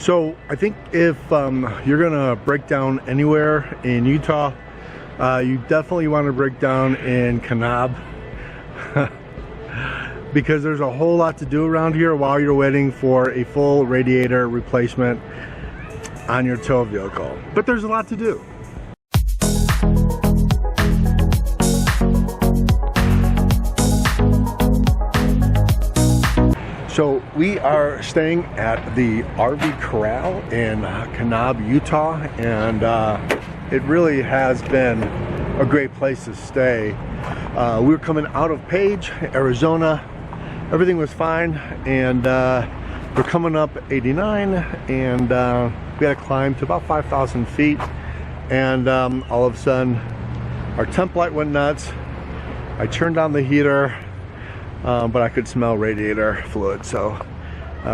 So I think if you're gonna break down anywhere in Utah, you definitely want to break down in Kanab because there's a whole lot to do around here while you're waiting for a full radiator replacement on your tow vehicle. But there's a lot to do. So we are staying at the RV Corral in Kanab, Utah, and it really has been a great place to stay. We were coming out of Page, Arizona. Everything was fine, and we're coming up 89, and we had to climb to about 5,000 feet, and all of a sudden our temp light went nuts. I turned on the heater, but I could smell radiator fluid, so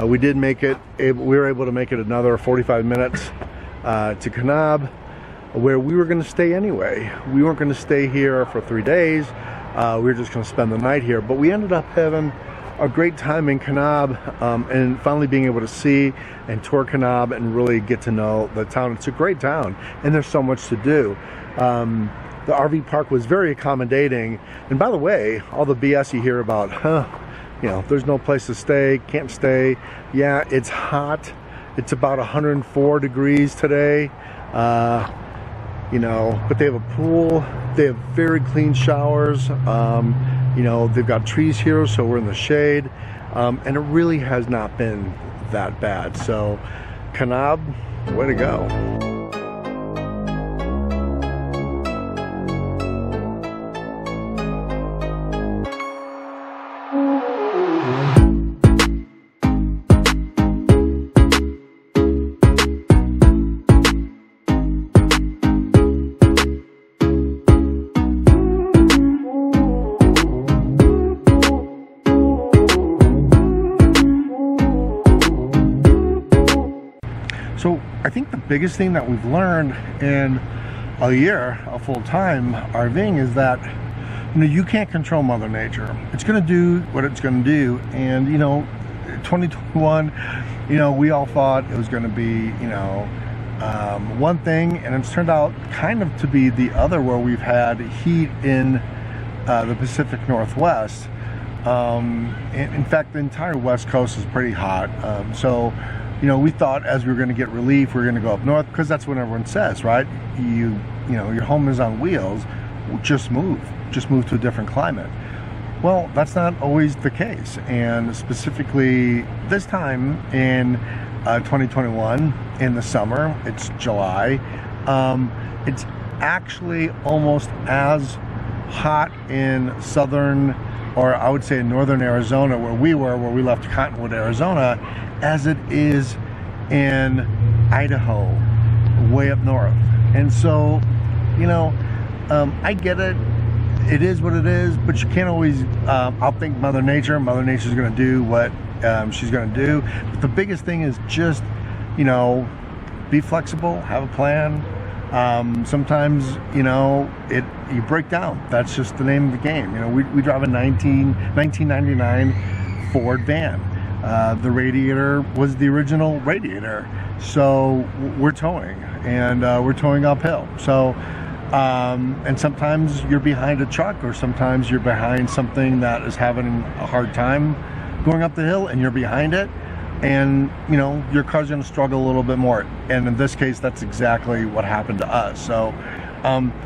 we did make it. We were able to make it another 45 minutes to Kanab, where we were going to stay anyway. We weren't going to stay here for 3 days. We were just going to spend the night here, but we ended up having a great time in Kanab, and finally being able to see and tour Kanab and really get to know the town. It's a great town, and there's so much to do. The RV park was very accommodating, and by the way, all the BS you hear about, you know, there's no place to stay, can't stay. Yeah, it's hot. It's about 104 degrees today, you know, but they have a pool. They have very clean showers. You know, they've got trees here, so we're in the shade, and it really has not been that bad. So, Kanab, way to go. So I think the biggest thing that we've learned in a year of full-time RVing is that, you know, you can't control Mother Nature. It's going to do what it's going to do, and you know, 2021, you know, we all thought it was going to be, you know, one thing, and it's turned out kind of to be the other, where we've had heat in the Pacific Northwest. In fact, the entire West Coast is pretty hot. So, you know, we thought as we were going to get relief, we were going to go up north, because that's what everyone says, right? You know, your home is on wheels. Just move to a different climate. Well, that's not always the case, and specifically this time in 2021 in the summer, it's July. It's actually almost as hot in southern, or I would say northern Arizona, where we left Cottonwood, Arizona, as it is in Idaho, way up north. And so, you know, I get it. It is what it is, but you can't always outthink Mother Nature. Mother Nature's going to do what she's going to do. But the biggest thing is just, you know, be flexible, have a plan. Sometimes, you know, you break down. That's just the name of the game. You know, we drive a 1999 Ford van. The radiator was the original radiator, so we're towing, and we're towing uphill. So, and sometimes you're behind a truck, or sometimes you're behind something that is having a hard time going up the hill, and you're behind it, and you know, your car's going to struggle a little bit more. And in this case, that's exactly what happened to us. So,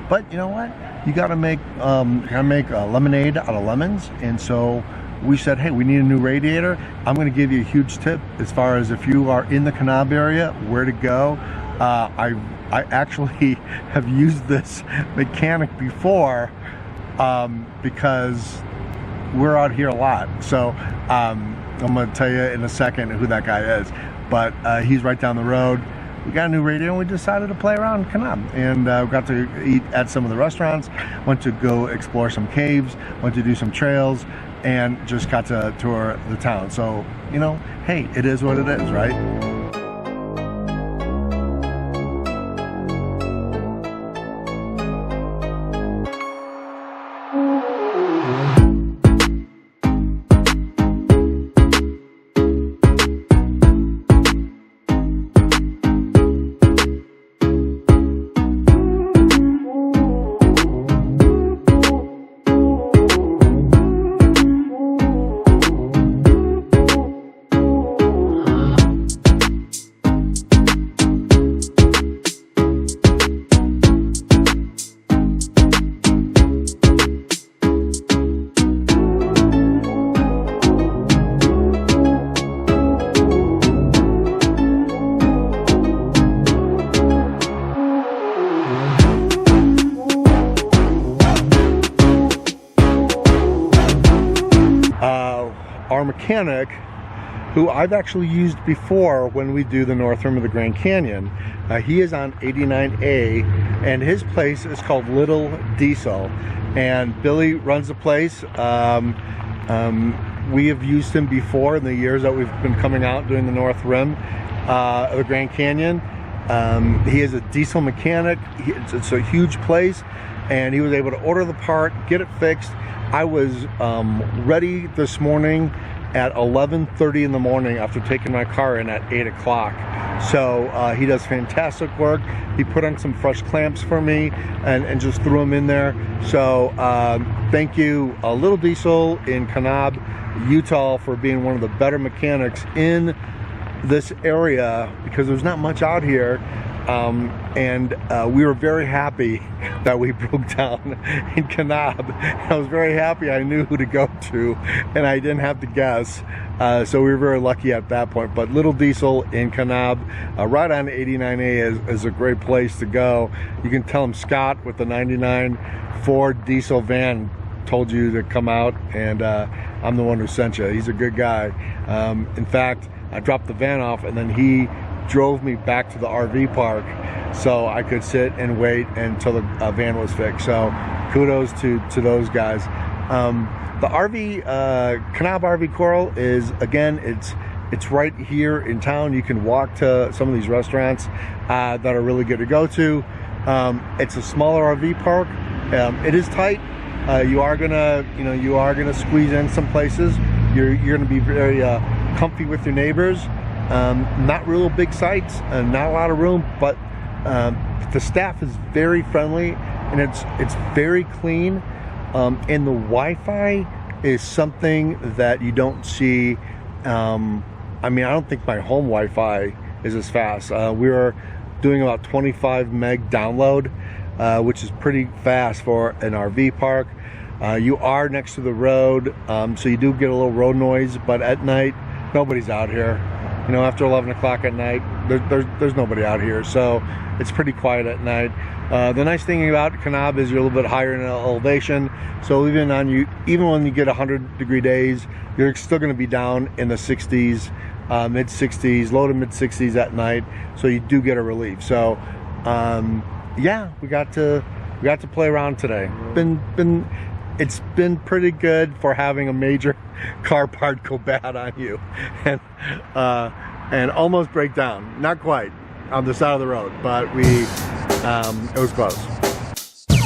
but you know what? You got to make lemonade out of lemons, and so we said, hey, we need a new radiator. I'm going to give you a huge tip as far as if you are in the Kanab area, where to go. I actually have used this mechanic before, because we're out here a lot. So I'm going to tell you in a second who that guy is. But he's right down the road. We got a new radio, and we decided to play around in Kanab, and we got to eat at some of the restaurants, went to go explore some caves, went to do some trails, and just got to tour the town. So, you know, hey, it is what it is, right? mechanic who I've actually used before when we do the North Rim of the Grand Canyon. He is on 89A, and his place is called Little Diesel, and Billy runs the place. We have used him before in the years that we've been coming out doing the North Rim of the Grand Canyon. He is a diesel mechanic. It's a huge place, and he was able to order the part, get it fixed. I was ready this morning at 11:30 in the morning after taking my car in at 8 o'clock. So he does fantastic work. He put on some fresh clamps for me and just threw them in there. So thank you, Little Diesel in Kanab, Utah, for being one of the better mechanics in this area, because there's not much out here. We were very happy that we broke down in Kanab. I was very happy I knew who to go to, and I didn't have to guess. So we were very lucky at that point. But Little Diesel in Kanab, right on 89A, is a great place to go. You can tell him Scott with the 99 Ford diesel van told you to come out, and I'm the one who sent you. He's a good guy. In fact, I dropped the van off, and then he drove me back to the RV park so I could sit and wait until the van was fixed. So kudos to those guys. The RV, Kanab RV Coral is, again, it's right here in town. You can walk to some of these restaurants that are really good to go to. It's a smaller RV park. It is tight. You are gonna squeeze in some places. You're gonna be very comfy with your neighbors. Not real big sites and not a lot of room, but the staff is very friendly, and it's very clean, and the Wi-Fi is something that you don't see. I mean, I don't think my home Wi-Fi is as fast. We were doing about 25 meg download, which is pretty fast for an RV park. You are next to the road, so you do get a little road noise, but at night nobody's out here. You know, after 11 o'clock at night, there's nobody out here, so it's pretty quiet at night. The nice thing about Kanab is you're a little bit higher in elevation, so even when you get 100-degree days, you're still going to be down in the 60s, mid 60s, low to mid 60s at night, so you do get a relief. So yeah, we got to play around today. It's been pretty good for having a major car part go bad on you and almost break down. Not quite on the side of the road, but it was close.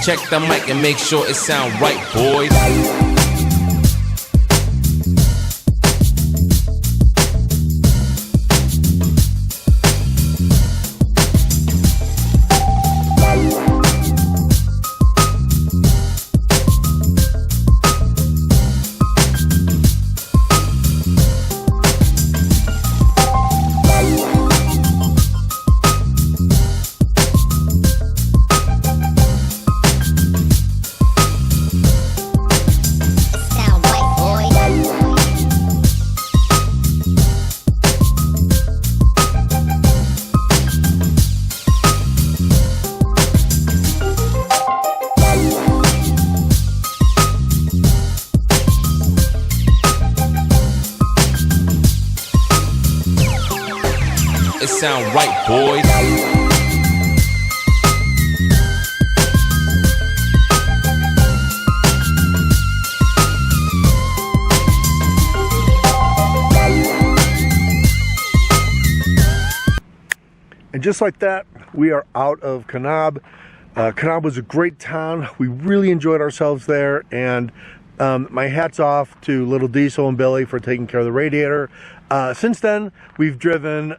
Check the mic and make sure it sound right, boys. It sound right, boys. And just like that, we are out of Kanab. Kanab was a great town. We really enjoyed ourselves there, and my hat's off to Little Diesel and Billy for taking care of the radiator. Since then, we've driven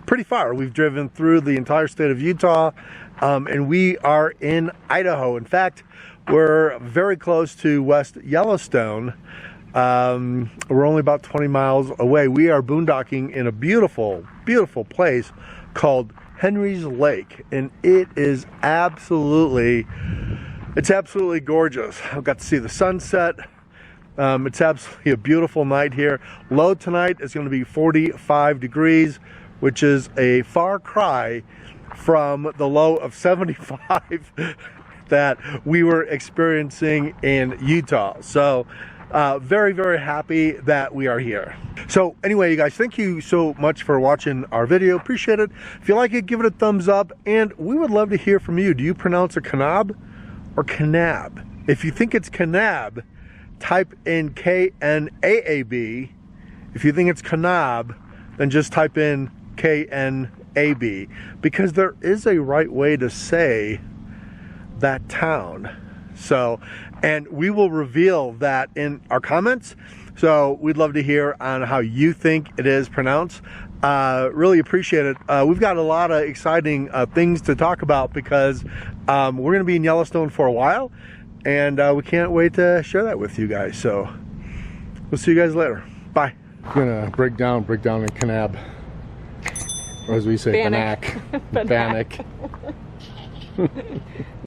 pretty far. We've driven through the entire state of Utah, and we are in Idaho. In fact, we're very close to West Yellowstone. We're only about 20 miles away. We are boondocking in a beautiful, beautiful place called Henry's Lake, and it is absolutely gorgeous. I've got to see the sunset. It's absolutely a beautiful night here. Low tonight is going to be 45 degrees, which is a far cry from the low of 75 that we were experiencing in Utah. So very, very happy that we are here. So anyway, you guys, thank you so much for watching our video. Appreciate it. If you like it, give it a thumbs up, and we would love to hear from you. Do you pronounce it Kanab or Kanab? If you think it's Kanab, type in K-N-A-A-B. If you think it's Kanab, then just type in K-N-A-B, because there is a right way to say that town. So, and we will reveal that in our comments. So we'd love to hear on how you think it is pronounced. Really appreciate it. We've got a lot of exciting things to talk about, because we're going to be in Yellowstone for a while, and we can't wait to share that with you guys. So we'll see you guys later. Bye. I'm gonna break down in Kanab, or as we say, Bannock. Bannock.